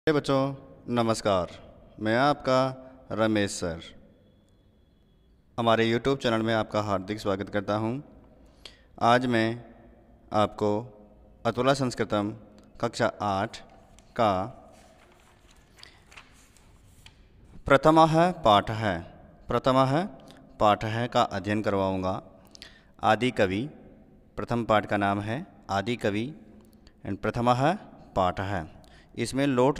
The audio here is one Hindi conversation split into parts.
बच्चों नमस्कार। मैं आपका रमेश सर हमारे YouTube चैनल में आपका हार्दिक स्वागत करता हूं। आज मैं आपको अतुला संस्कृतम कक्षा 8 का प्रथमः पाठः का अध्ययन करवाऊंगा। आदि कवि प्रथम पाठ का नाम है आदि कवि एंड प्रथमः पाठः। इसमें लोट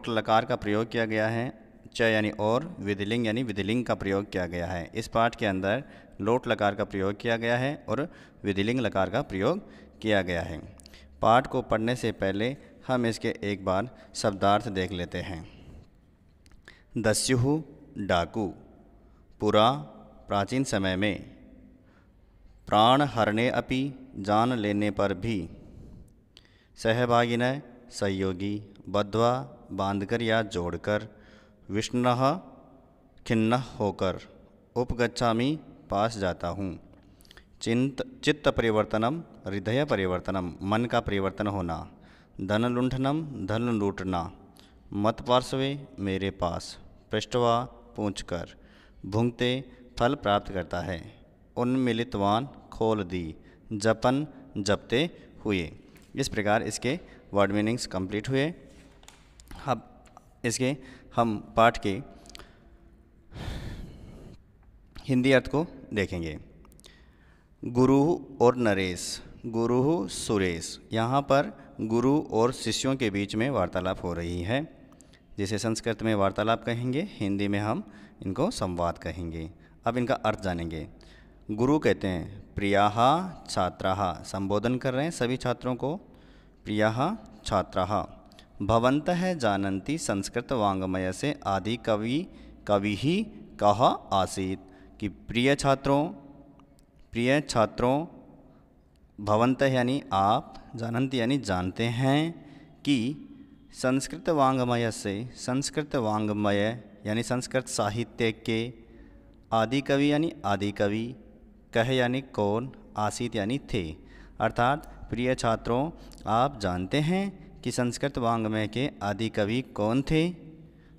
लकार का प्रयोग किया गया है। च यानी और, विधिलिंग यानी विधिलिंग का प्रयोग किया गया है। इस पाठ के अंदर लोट लकार का प्रयोग किया गया है और विधिलिंग लकार का प्रयोग किया गया है। पाठ को पढ़ने से पहले हम इसके एक बार शब्दार्थ देख लेते हैं। दस्युः डाकू, पुरा प्राचीन समय में, प्राण हरणे अपि जान लेने पर भी, सहभागिनः सहयोगी, बद्ध्वा बांधकर या जोड़कर, विष्णुः खिन्नः होकर, उपगच्छामि पास जाता हूँ, चित्त परिवर्तनम हृदय परिवर्तनम मन का परिवर्तन होना, धन लुंठनम धन लूटना, मत पार्श्वे मेरे पास, पृष्ठवा पूछकर, भुंगते फल प्राप्त करता है, उन्मिलितवान खोल दी, जपन जपते हुए। इस प्रकार इसके वर्ड मीनिंग्स कंप्लीट हुए। अब इसके हम पाठ के हिंदी अर्थ को देखेंगे। गुरु और नरेश, गुरु सुरेश। यहाँ पर गुरु और शिष्यों के बीच में वार्तालाप हो रही है, जिसे संस्कृत में वार्तालाप कहेंगे, हिंदी में हम इनको संवाद कहेंगे। अब इनका अर्थ जानेंगे। गुरु कहते हैं प्रियाः छात्राः, संबोधन कर रहे हैं सभी छात्रों को। प्रियाः छात्राः, भवन्तः जानन्ति संस्कृत वाङ्मय से आदि कवि ही कः आसीत्। कि प्रिय छात्रों, भवन्तः यानी आप, जानन्ति यानी जानते हैं कि संस्कृत वाङ्मय से, संस्कृत वाङ्मय यानी संस्कृत साहित्य के, आदि कवि यानी आदि कवि, कह यानी कौन, आसीत यानी थे। अर्थात प्रिय छात्रों, आप जानते हैं कि संस्कृत वाङ्मय के आदि कवि कौन थे।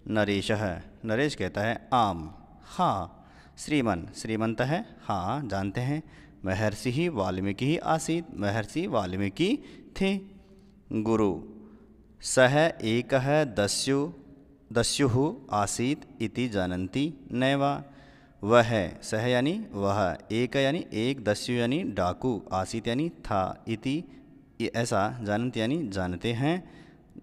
नरेशः, नरेश कहता है आम, हाँ। श्रीमंत है, हाँ जानते हैं। महर्षि वाल्मीकि आसीत, महर्षि वाल्मीकि थे। गुरु, सः एकः दस्युः आसीत इति जानन्ति नैव। वह, सह यानी वह, एक यानी एक, दस्यु यानी डाकू, आसीत यानी था, इति ऐसा, जानन्ति यानी जानते हैं,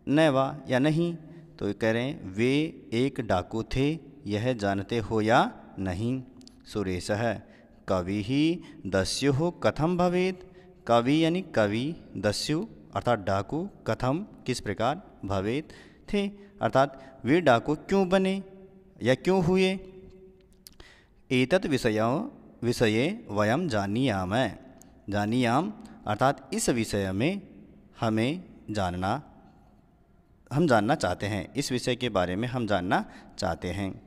नैवा या नहीं। तो कह रहे हैं वे एक डाकू थे, यह जानते हो या नहीं। सुरेशः, कवि ही दस्युः कथम भवेत्। कवि यानी कवि, दस्यु अर्थात डाकू, कथम किस प्रकार, भवेत् थे अर्थात वे डाकू क्यों बने या क्यों हुए। एतत् विषये वयं जानीयाम अर्थात इस विषय में हम जानना चाहते हैं, इस विषय के बारे में हम जानना चाहते हैं।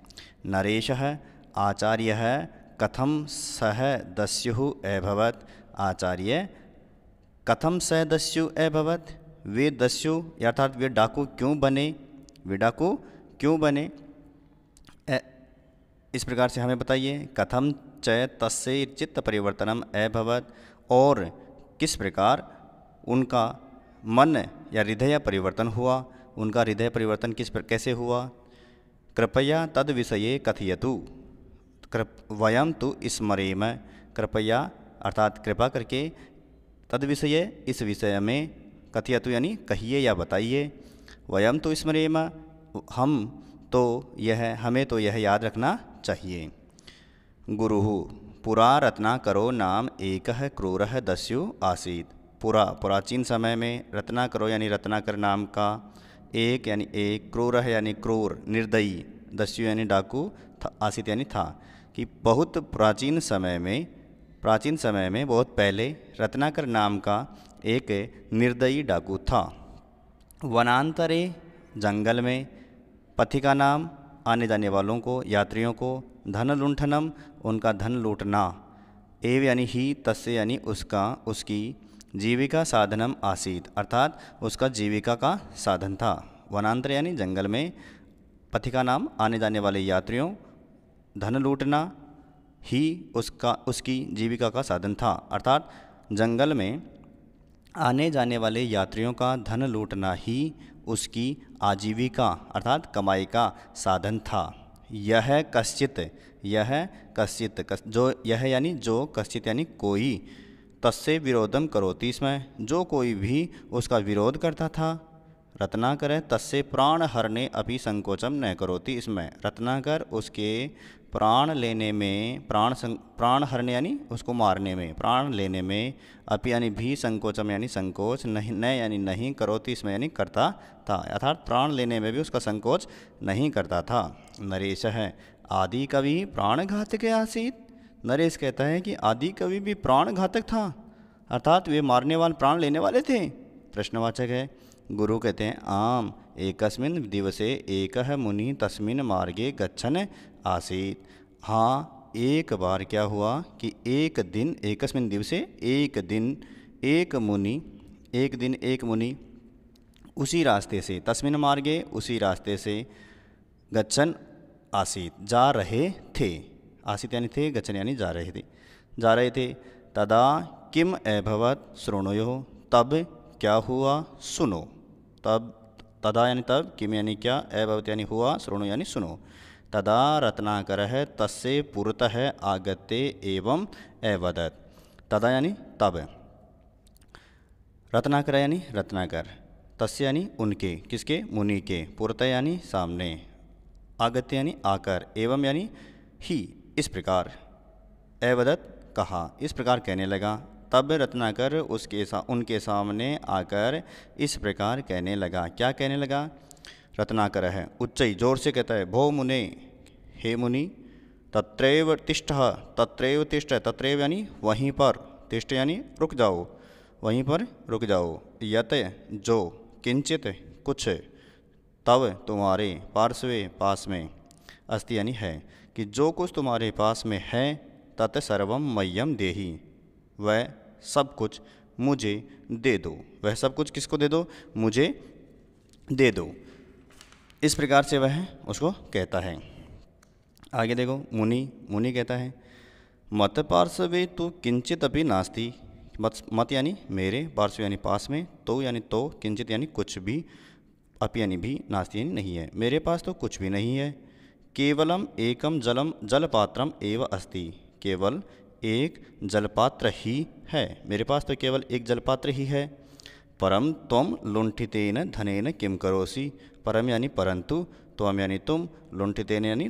नरेशः, आचार्यः कथम सः दस्युः अभवत्। आचार्य, कथम सः दस्यु अभवत्, वे दस्यु अर्थात वे डाकू क्यों बने, वे डाकू क्यों बने। इस प्रकार से हमें बताइए। कथम च तस्य चित्त परिवर्तनम अभवत्, और किस प्रकार उनका मन या हृदय परिवर्तन हुआ, उनका हृदय परिवर्तन कैसे हुआ। कृपया तद विषये कथयतु, वयम तु स्मरेम। कृपया अर्थात कृपा करके, तद विषये इस विषय में, कथयतु यानी कहिए या बताइए, वयम तु स्मरेम हमें तो यह याद रखना चाहिए। गुरुः, पुरा रत्नाकरो नाम एकः क्रूरः दस्यु आसीत्। प्राचीन समय में रत्नाकरो यानी रत्नाकर नाम का, एक यानी एक, क्रूरः यानी क्रूर, निर्दयी, दस्यु यानी डाकू, आसीत यानी था। कि बहुत प्राचीन समय में बहुत पहले रत्नाकर नाम का एक निर्दयी डाकू था। वनांतरे, जंगल में, पथिका नाम आने जाने वालों को, यात्रियों को, धन लुंठनम उनका धन लूटना, एव यानी ही, तस्य यानी उसका, उसकी, जीविका साधनम आसीत अर्थात उसका जीविका का साधन था। वनांतर यानी जंगल में, पथिका नाम आने जाने वाले यात्रियों, धन लूटना ही उसकी जीविका का साधन था। अर्थात जंगल में आने जाने वाले यात्रियों का धन लूटना ही उसकी आजीविका अर्थात कमाई का साधन था। यह कश्चित, जो यह यानी जो, कश्चित यानी कोई, तस्से विरोधम करोति स्म, जो कोई भी उसका विरोध करता था। रत्नाकर तस्से प्राण हरणे अपि संकोचम न करोति स्म, रत्नाकर उसके प्राण लेने में, प्राण हरणे यानी उसको मारने में, प्राण लेने में, अपि यानी भी, संकोचम यानी संकोच, नहीं न यानी नहीं, करोति इसमें यानी करता था, अर्थात प्राण लेने में भी उसका संकोच नहीं करता था। नरेश है आदि कवि प्राणघातक आसीत, नरेश कहता है कि आदि कवि भी प्राणघातक था, अर्थात वे मारने वाले, प्राण लेने वाले थे। प्रश्नवाचक है। गुरु कहते हैं आम एकस्मिन् दिवसे एकः मुनि तस्मिन् मार्गे गच्छन् आसीत। हाँ, एक बार क्या हुआ कि एक दिन, एकस्मिन् दिवसे एक दिन, एक मुनि उसी रास्ते से, तस्मिन् मार्गे उसी रास्ते से, गच्छन् आसीत जा रहे थे, आसीत यानी थे, गच्छन् यानी जा रहे थे। तदा किम अभवत् शृणुयो, तब क्या हुआ सुनो, तब, तदा यानी तब, किम यानी क्या, अभवत् यानी हुआ, शृणु यानी सुनो। तदा रत्नाकरः तस्य पुरतः आगत्य एवं अवदत्, तदा यानी तब, रत्नाकर यानी रत्नाकर, तस्य यानी उनके, किसके, मुनि के, पुरतः यानी सामने, आगत्य यानी आकर, एवं यानी ही, इस प्रकार, अवदत् कहा, इस प्रकार कहने लगा। तब रत्नाकर उनके सामने आकर इस प्रकार कहने लगा। क्या कहने लगा? रत्नाकर है उच्चई, जोर से कहता है, भो मुने, हे मुनि, तत्रैव तिष्ठ, तत्रैव तिष्ठ, तत्रैव यानी वहीं पर, तिष्ठ यानी रुक जाओ, वहीं पर रुक जाओ। यत जो, किंचित कुछ, तव तुम्हारे, पार्श्वे पास में, अस्ति यानी है, कि जो कुछ तुम्हारे पास में है, तत् सर्वम मह्यम देहि, वह सब कुछ मुझे दे दो, वह सब कुछ किसको दे दो? मुझे दे दो। इस प्रकार से वह उसको कहता है। आगे देखो, मुनि कहता है, मत पार्श्वे तो किंचित अभी नास्ति, मत यानी मेरे, पार्श्व यानी पास में, तो यानी तो, किंचित यानी कुछ भी, अपि यानी भी, नास्ति यानी नहीं है, मेरे पास तो कुछ भी नहीं है। केवलम एकम जलपात्रम एव अस्ति, केवल एक जलपात्र ही है, मेरे पास तो केवल एक जलपात्र ही है। परम त्वम लुंठितेन धनेन किम करोसि, परम यानी परंतु, त्वम यानी तुम, लुंठितेन यानी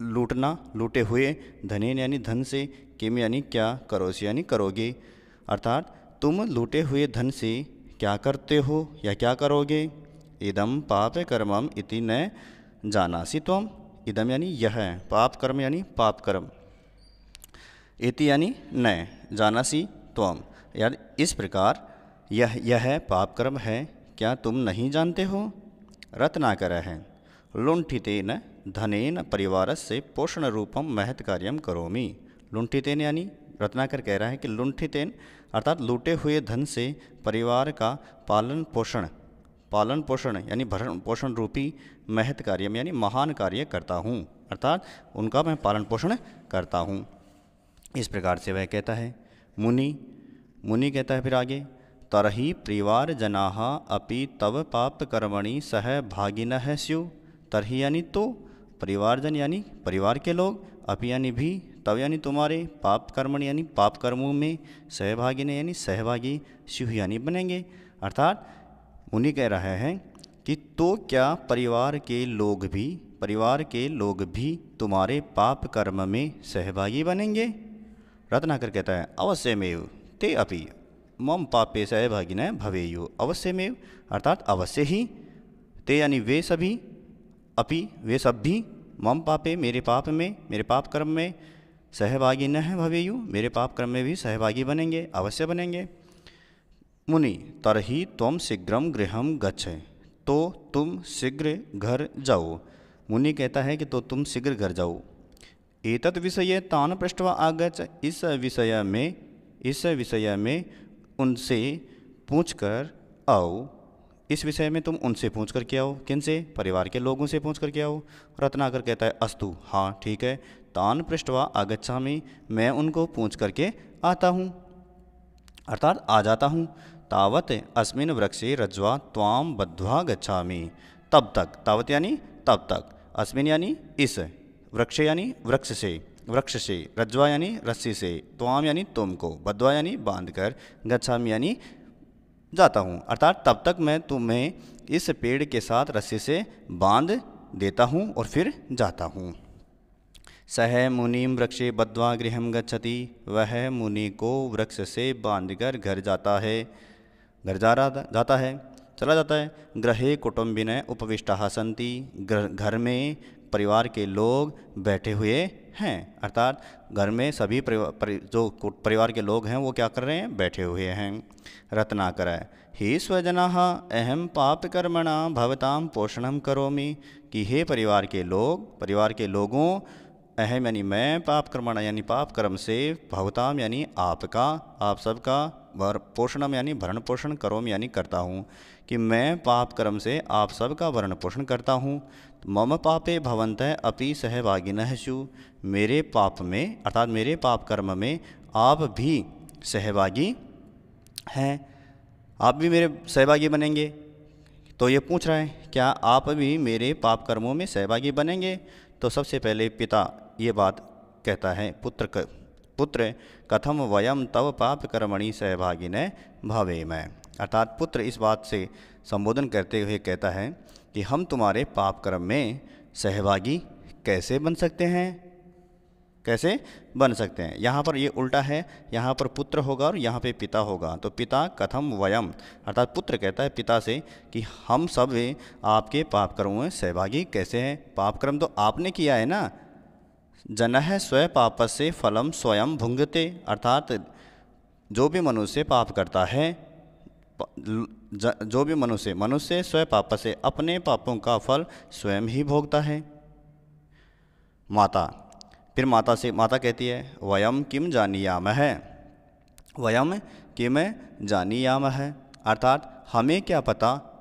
लूटना, लूटे हुए, धनेन यानी धन से, किम यानी क्या, करोसि यानी करोगे, अर्थात तुम लूटे हुए धन से क्या करते हो या क्या करोगे। इदम पाप कर्मम इति न जानासि त्वम, इदम यानी यह, पाप कर्म यानी पाप कर्म, इति यानी न, जानासि त्वम यानी इस प्रकार, यह पाप कर्म है, क्या तुम नहीं जानते हो। रत्नाकर है लुंठितेन धनेन परिवारस्य पोषण रूपम महत् कार्यम करोमि, लुंठितेन यानी रत्नाकर कह रहा है कि लुंठितेन अर्थात लूटे हुए धन से परिवार का पालन पोषण यानी भरण पोषण रूपी महत् कार्यम यानी महान कार्य करता हूँ, अर्थात उनका मैं पालन पोषण करता हूँ। इस प्रकार से वह कहता है। मुनि कहता है फिर आगे, तरहि परिवार जनाः अपि तव पाप कर्मणि सह भागिनः स्युः, तरहि यानी तो, परिवारजन यानी परिवार के लोग, अपि यानी भी, तव यानी तुम्हारे, पाप कर्मणि यानी पाप कर्मों में, सहभागिन यानी सहभागी, स्युः यानी बनेंगे, अर्थात मुनि कह रहा है कि तो क्या परिवार के लोग भी तुम्हारे पाप कर्म में सहभागी बनेंगे। रत्नाकर कहता है, अवश्यमेव ते अपि मम पापे सहभागिनः भवेयुः, अवश्यमेव अर्थात अवश्य ही, ते यानी वे सभी, अपि वे सब भी, मम पापे मेरे पाप में, मेरे पाप कर्म में, सहभागिनः भवेयुः मेरे पाप कर्म में भी सहभागी बनेंगे, अवश्य बनेंगे। मुनि तरहि त्वं शीघ्रं गृहं गच्छ, तो तुम शीघ्र घर जाओ। मुनि कहता है कि तो तुम शीघ्र घर जाओ। एतत् विषये तान् पृष्ट्वा आगच्छ, इस विषय में उनसे पूछकर आओ। इस विषय में तुम उनसे पूछ करके आओ। किनसे? परिवार के लोगों से पूछ करके आओ। रत्नाकर कहता है अस्तु, हाँ ठीक है। तान पृष्ठवा आगच्छामि, मैं उनको पूछ करके आता हूँ, अर्थात आ जाता हूँ। तावत अस्मिन् वृक्षे रज्वा त्वाम बद्ध्वा गच्छामि, तब तक, तावत यानी तब तक, अस्मिन् यानी इस, वृक्ष यानी वृक्ष से, रज्वा यानी रस्सी से, त्वाम यानी तुमको, बद्ध्वा यानी बांधकर, गच्छामि यानी जाता हूँ, अर्थात तब तक मैं तुम्हें इस पेड़ के साथ रस्सी से बांध देता हूँ और फिर जाता हूँ। सह मुनिम वृक्षे बद्ध्वा गृहं गच्छति, वह मुनि को वृक्ष से बांधकर घर जाता है, घर जाता है, चला जाता है। गृहे कुटुम्बिनः उपविष्टाः सन्ति, घर में परिवार के लोग बैठे हुए हैं, अर्थात घर में सभी जो परिवार के लोग हैं वो क्या कर रहे हैं? बैठे हुए हैं। रत्नाकर ही स्वजनाः अहम पापकर्मणा भवतां पोषणं करोमि, कि हे परिवार के लोगों, अहम यानी मैं, पाप कर्मणा यानी पाप कर्म से, भवताम यानी आपका, आप सबका, पोषणम यानी भरण पोषण, करोम यानी करता हूँ, कि मैं पाप कर्म से आप सबका भरण पोषण करता हूँ। मम पापे भवन्तः अपि सहभागिनः स्युः, मेरे पाप में अर्थात मेरे पाप कर्म में आप भी सहभागी हैं, आप भी मेरे सहभागी बनेंगे। तो ये पूछ रहा है क्या आप भी मेरे पाप कर्मों में सहभागी बनेंगे? तो सबसे पहले पिता ये बात कहता है, पुत्र कथम वयम तव पाप कर्मणि सहभागिनः भवेम, अर्थात पुत्र इस बात से संबोधन करते हुए कहता है कि हम तुम्हारे पाप कर्म में सहभागी कैसे बन सकते हैं, कैसे बन सकते हैं। यहाँ पर ये उल्टा है, यहाँ पर पुत्र होगा और यहाँ पे पिता होगा। तो पिता कथम वयम, अर्थात पुत्र कहता है पिता से कि हम सब आपके पाप कर्मों में सहभागी कैसे हैं? पाप कर्म तो आपने किया है ना। जनः स्व पापस्य फलम स्वयं भुंगते, अर्थात जो भी मनुष्य पाप करता है, जो भी मनुष्य स्व पाप से अपने पापों का फल स्वयं ही भोगता है। फिर माता कहती है वयम किम जानीयामः, वयम किम जानीयामः, अर्थात हमें क्या पता,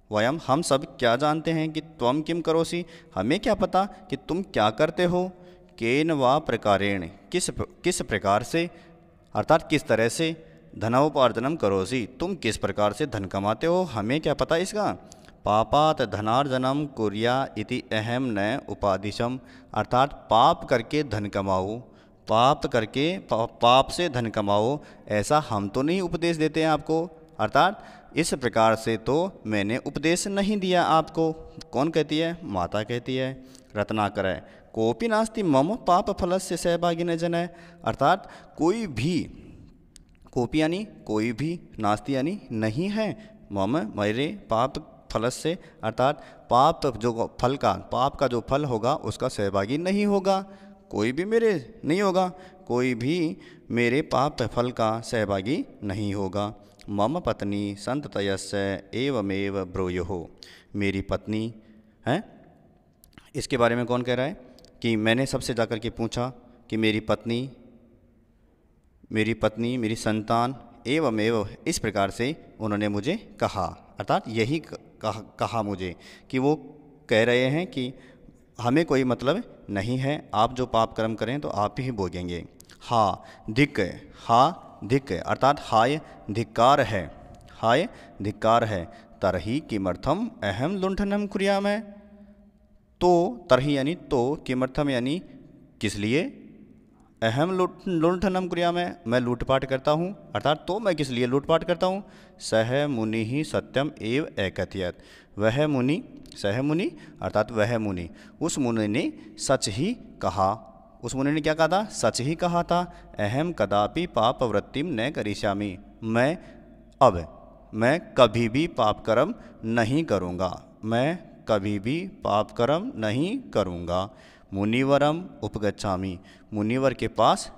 वयम हम सब क्या जानते हैं, कि त्वम किम करोसि, हमें क्या पता कि तुम क्या करते हो, केन वा प्रकारेण, किस प्रकार से, अर्थात किस तरह से, धनोपार्जनम करोसि, तुम किस प्रकार से धन कमाते हो, हमें क्या पता इसका। पापात धनार्जनम कुर्या इति अहम न उपादिशम, अर्थात पाप करके धन कमाओ, पाप से धन कमाओ, ऐसा हम तो नहीं उपदेश देते हैं आपको, अर्थात इस प्रकार से तो मैंने उपदेश नहीं दिया आपको। कौन कहती है? माता कहती है। रत्नाकर कोपि नास्ति मम पाप फलस्य सहभागिनः जनः, अर्थात कोई भी, कोपि यानी कोई भी, नास्ति यानी नहीं है, मम मेरे पाप फल से, अर्थात पाप का जो फल होगा उसका सहभागी नहीं होगा, कोई भी मेरे नहीं होगा, कोई भी मेरे पाप फल का सहभागी नहीं होगा। मम पत्नी संततयस्य एवमेव ब्रूयुः, मेरी पत्नी है, इसके बारे में कौन कह रहा है कि मैंने सबसे जाकर के पूछा कि मेरी पत्नी, मेरी संतान, एवमेव इस प्रकार से उन्होंने मुझे कहा, अर्थात यही कहा मुझे, कि वो कह रहे हैं कि हमें कोई मतलब नहीं है, आप जो पाप कर्म करें तो आप ही भोगेंगे। धिक, अर्थात हाय धिक्कार है, तरही किमर्थम अहम लुंठनम कुर्यामः, तो तरही यानी तो, किमर्थम यानी किस लिए, अहम लुंठनम कुर्यामः मैं लूटपाट करता हूँ, अर्थात तो मैं किस लिए लूटपाट करता हूँ। सह मुनि ही सत्यम एव एकथयत, वह मुनि, सह मुनि अर्थात वह मुनि, उस मुनि ने सच ही कहा, उस मुनि ने क्या कहा था? सच ही कहा था। अहम कदापि पाप वृत्तिम न करिष्यामि, मैं कभी भी पाप कर्म नहीं करूँगा, मैं कभी भी पाप कर्म नहीं करूँगा। मुनिवरम उपगच्छामि, मुनिवर के पास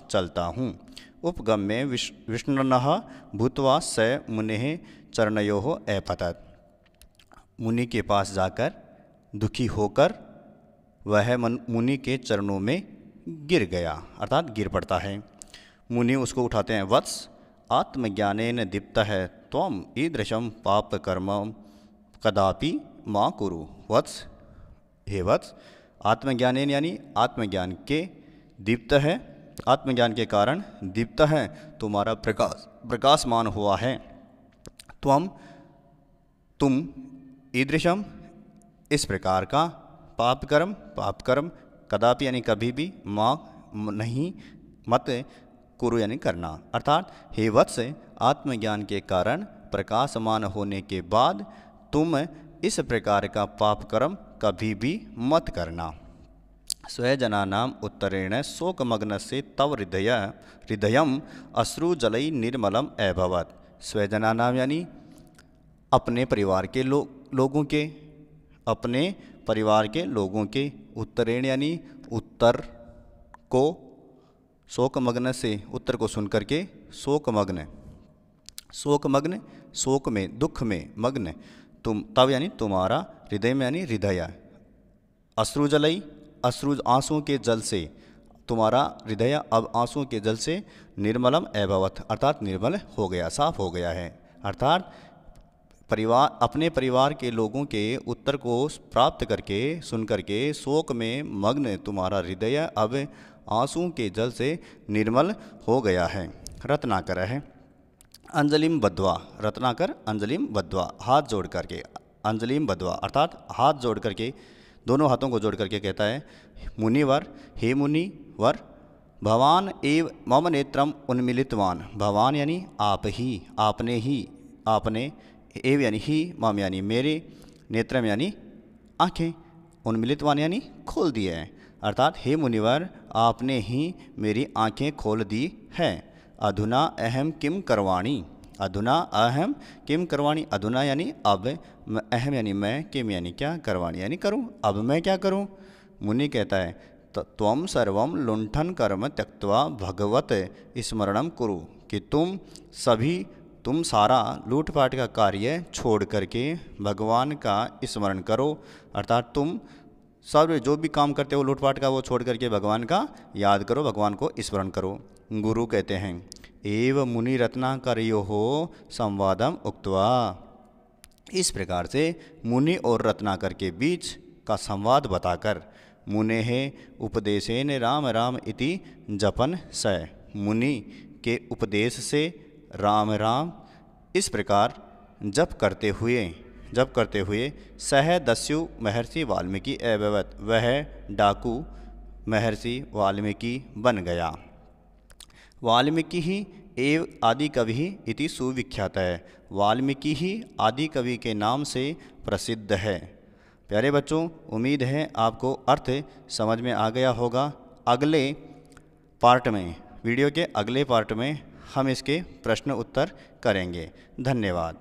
चलता हूँ। उपगम्य विष्णुनः भूत्वा स मुनेः चरणयोः अपतत, मुनि के पास जाकर दुखी होकर वह मुनि के चरणों में गिर गया, अर्थात गिर पड़ता है। मुनि उसको उठाते हैं, वत्स आत्मज्ञानेन दीप्तः त्वम ईदृशं पापकर्म कदापि मा कुरु। वत्स, हे वत्स, आत्मज्ञानेन यानी आत्मज्ञान के दीप्त है, आत्मज्ञान के कारण दीप्त है, तुम्हारा प्रकाशमान हुआ है। तुम ईदृशम इस प्रकार का पापकर्म कदापि यानी कभी भी माँ नहीं मत कुरु यानी करना। अर्थात हे वत्स, आत्मज्ञान के कारण प्रकाशमान होने के बाद तुम इस प्रकार का पाप कर्म कभी भी मत करना। स्वजनानाम उत्तरेण शोकमग्नस्य तव हृदयम अश्रुजलैः निर्मलम अभवत्। स्वजनानाम यानी अपने परिवार के लोगों के, अपने परिवार के लोगों के, उत्तरेण यानी उत्तर को, शोकमग्न से उत्तर को सुन करके, शोकमग्न शोक में, दुख में, मग्न तुम, तब यानी तुम्हारा, हृदय में यानी हृदय, अश्रुजलई अश्रु आंसुओं के जल से, तुम्हारा हृदय अब आंसुओं के जल से निर्मलम अभवत् अर्थात निर्मल हो गया, साफ हो गया है। अर्थात अपने परिवार के लोगों के उत्तर को प्राप्त करके, सुन करके शोक में मग्न तुम्हारा हृदय अब आंसुओं के जल से निर्मल हो गया है। रत्नाकर है अंजलिम बद्वा, रत्नाकर अंजलिम बद्वा, हाथ जोड़ करके, अंजलिम बद्वा अर्थात हाथ जोड़ करके, दोनों हाथों को जोड़ करके कहता है, मुनिवर, हे मुनिवर, भवान एव मम नेत्रम उन्मिलितवान। भवान यानी आप ही, आपने, एव यानी ही, मम यानी मेरे, नेत्रम यानी आँखें, उन्मिलितवान यानी खोल दिए हैं। अर्थात हे मुनिवर, आपने ही मेरी आँखें खोल दी हैं। अधुना अहम किम करवाणी, अधुना अहम किम करवाणी, अधुना यानी अब, अहम यानी मैं, किम यानी क्या, करवाणी यानी करूं, अब मैं क्या करूं। मुनि कहता है, त्वम सर्वम लुंठन कर्म त्यक्त्वा भगवत स्मरणम कुरु, कि तुम सारा लूटपाट का कार्य छोड़ करके भगवान का स्मरण करो। अर्थात तुम सब जो भी काम करते हो लूटपाट का, वो छोड़ करके भगवान का याद करो, भगवान को स्मरण करो। गुरु कहते हैं, एव मुनि रत्नाकरयो हो संवादम उक्त्वा। इस प्रकार से मुनि और रत्नाकर के बीच का संवाद बताकर, मुनेः उपदेशेन राम राम इति जपन स, मुनि के उपदेश से राम राम इस प्रकार जप करते हुए सह दस्यु महर्षि वाल्मीकि अभवत्, वह डाकू महर्षि वाल्मीकि बन गया। वाल्मीकि ही एव आदि कवि इति सुविख्यात है, वाल्मीकि ही आदि कवि के नाम से प्रसिद्ध है। प्यारे बच्चों, उम्मीद है आपको अर्थ समझ में आ गया होगा। अगले पार्ट में, वीडियो के अगले पार्ट में हम इसके प्रश्न उत्तर करेंगे। धन्यवाद।